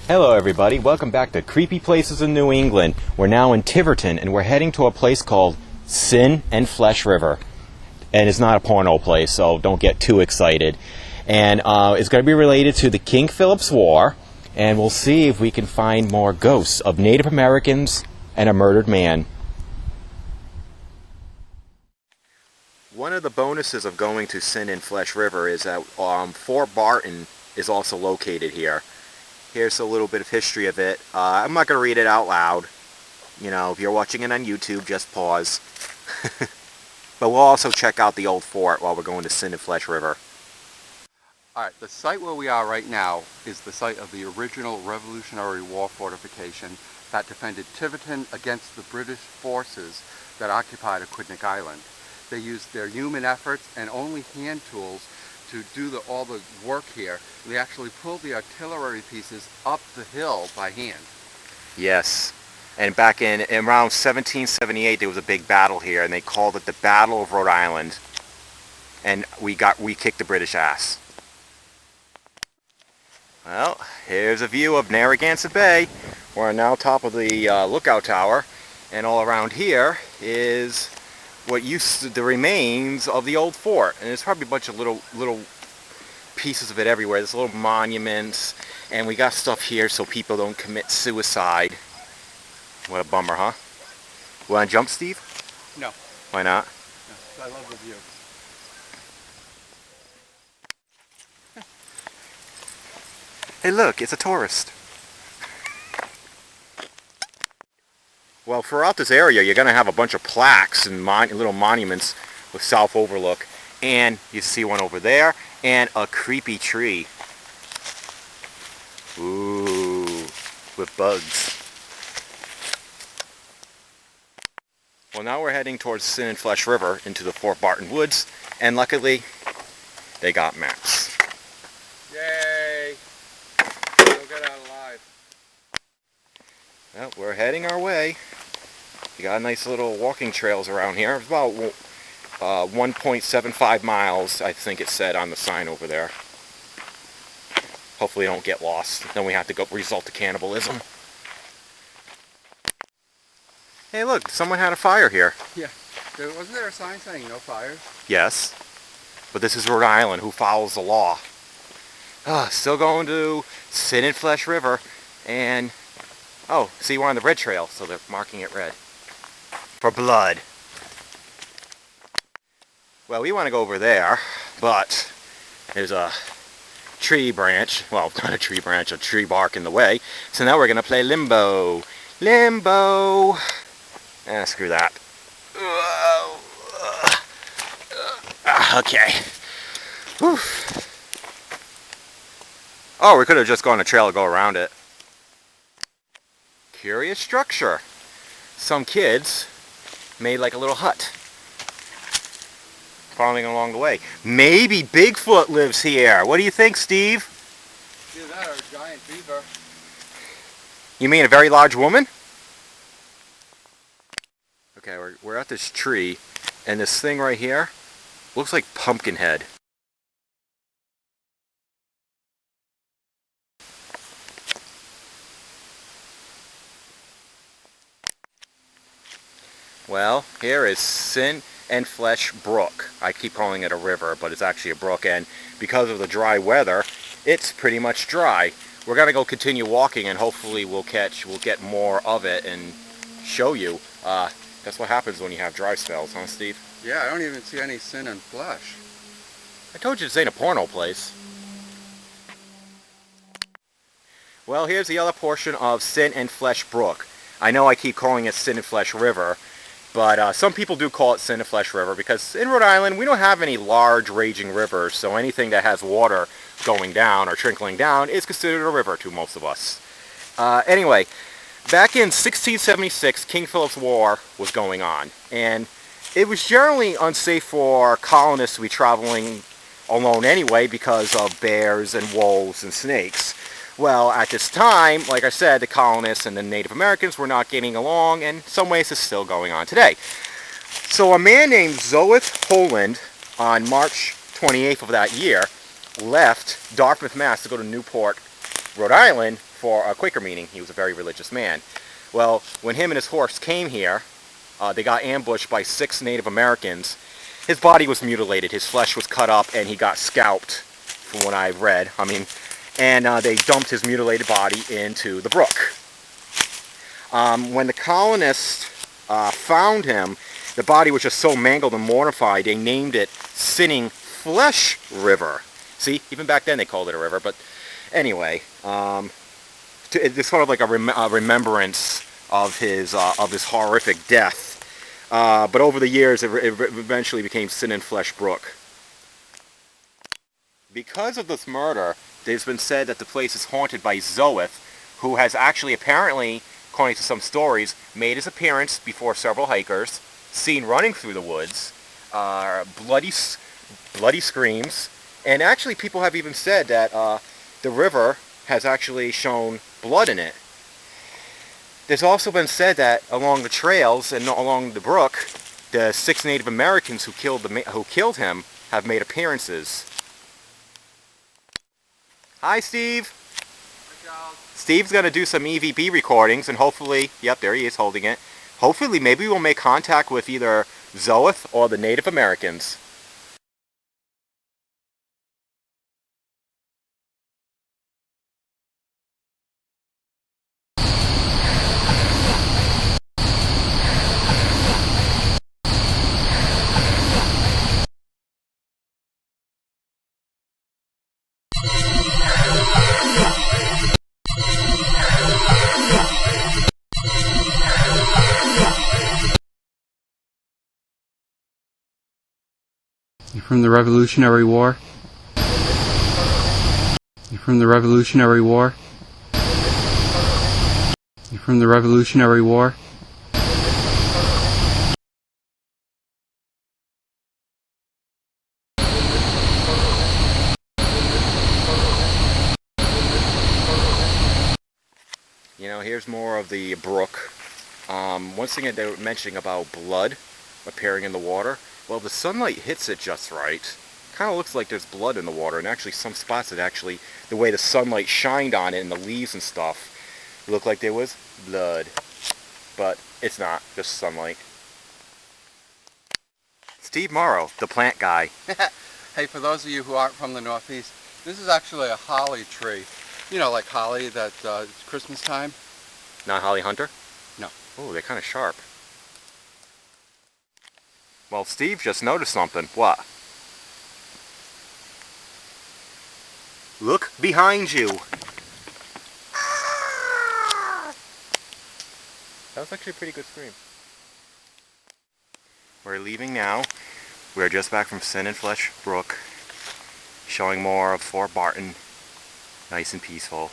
Hello everybody, welcome back to Creepy Places in New England. We're now in Tiverton and we're heading to a place called Sin and Flesh River. And it's not a porno place, so don't get too excited. And it's going to be related to the King Philip's War, and we'll see if we can find more ghosts of Native Americans and a murdered man. One of the bonuses of going to Sin and Flesh River is that Fort Barton is also located here. Here's a little bit of history of it. I'm not going to read it out loud. You know, if you're watching it on YouTube, just pause. But we'll also check out the old fort while we're going to Sin and Flesh River. Alright, the site where we are right now is the site of the original Revolutionary War fortification that defended Tiverton against the British forces that occupied Aquidneck Island. They used their human efforts and only hand tools to do all the work here. They actually pulled the artillery pieces up the hill by hand. Yes, and back in around 1778 there was a big battle here, and they called it the Battle of Rhode Island, and we kicked the British ass. Well, here's a view of Narragansett Bay. We're now top of the lookout tower, and all around here is what used to the remains of the old fort, and there's probably a bunch of little pieces of it everywhere. There's little monuments, and we got stuff here so people don't commit suicide. What a bummer, huh? Want to jump, Steve? No. Why not? No, I love the view. Hey look, it's a tourist. Well, throughout this area, you're going to have a bunch of plaques and little monuments with south overlook. And you see one over there, and a creepy tree. Ooh, with bugs. Well, now we're heading towards Sin and Flesh River into the Fort Barton Woods. And luckily, they got maps. Yay! We'll get out alive. Well, we're heading our way. We got nice little walking trails around here. It's about 1.75 miles, I think it said on the sign over there. Hopefully don't get lost. Then we have to go resort to cannibalism. Hey look, someone had a fire here. Yeah. Wasn't there a sign saying no fires? Yes. But this is Rhode Island. Who follows the law? Still going to Sin and Flesh River. And oh, see, we're on the red trail, so they're marking it red. For blood. Well, we want to go over there, but there's a tree branch, well, not a tree branch, a tree bark in the way. So now we're going to play Limbo. Limbo! Screw that. Okay. Whew. Oh, we could have just gone a trail and go around it. Curious structure. Some kids made like a little hut. Following along the way. Maybe Bigfoot lives here. What do you think, Steve? Either that or a giant beaver. You mean a very large woman? Okay, we're at this tree, and this thing right here looks like Pumpkinhead. Well, here is Sin and Flesh Brook. I keep calling it a river, but it's actually a brook, and because of the dry weather, it's pretty much dry. We're gonna go continue walking, and hopefully we'll get more of it and show you. That's what happens when you have dry spells, huh, Steve? Yeah, I don't even see any sin and flesh. I told you this ain't a porno place. Well, here's the other portion of Sin and Flesh Brook. I know I keep calling it Sin and Flesh River, but some people do call it Sin and Flesh River because in Rhode Island we don't have any large raging rivers, so anything that has water going down or trickling down is considered a river to most of us. Anyway, back in 1676, King Philip's War was going on, and it was generally unsafe for colonists to be traveling alone anyway because of bears and wolves and snakes. Well, at this time, like I said, the colonists and the Native Americans were not getting along, and in some ways it's still going on today. So a man named Zoeth Holland, on March 28th of that year, left Dartmouth, Mass. to go to Newport, Rhode Island, for a Quaker meeting. He was a very religious man. Well, when him and his horse came here, they got ambushed by 6 Native Americans. His body was mutilated, his flesh was cut up, and he got scalped, from what I've read. And they dumped his mutilated body into the brook. When the colonists found him, the body was just so mangled and mortified, they named it Sinning Flesh River. See, even back then they called it a river, but anyway, it's sort of like a remembrance of his horrific death. But over the years, it eventually became Sinning Flesh Brook. Because of this murder, it's been said that the place is haunted by Zoeth, who has actually apparently, according to some stories, made his appearance before several hikers, seen running through the woods, bloody screams, and actually people have even said that the river has actually shown blood in it. There's also been said that along the trails and along the brook, the 6 Native Americans who killed him have made appearances. Hi, Steve. Hi, Charles. Steve's going to do some EVP recordings, and hopefully, yep, there he is holding it. Hopefully, maybe we'll make contact with either Zoeth or the Native Americans. You from the Revolutionary War? You from the Revolutionary War? You from the Revolutionary War? You know, here's more of the brook. One thing that they were mentioning about blood appearing in the water. Well, the sunlight hits it just right. Kind of looks like there's blood in the water, and actually some spots that actually, the way the sunlight shined on it and the leaves and stuff, looked like there was blood. But it's not, just sunlight. Steve Morrow, the plant guy. Hey, for those of you who aren't from the Northeast, this is actually a holly tree. You know, like holly that it's Christmas time? Not Holly Hunter? No. Oh, they're kind of sharp. Well, Steve just noticed something. What? Look behind you. That was actually a pretty good scream. We're leaving now. We're just back from Sinning Flesh Brook, showing more of Fort Barton. Nice and peaceful.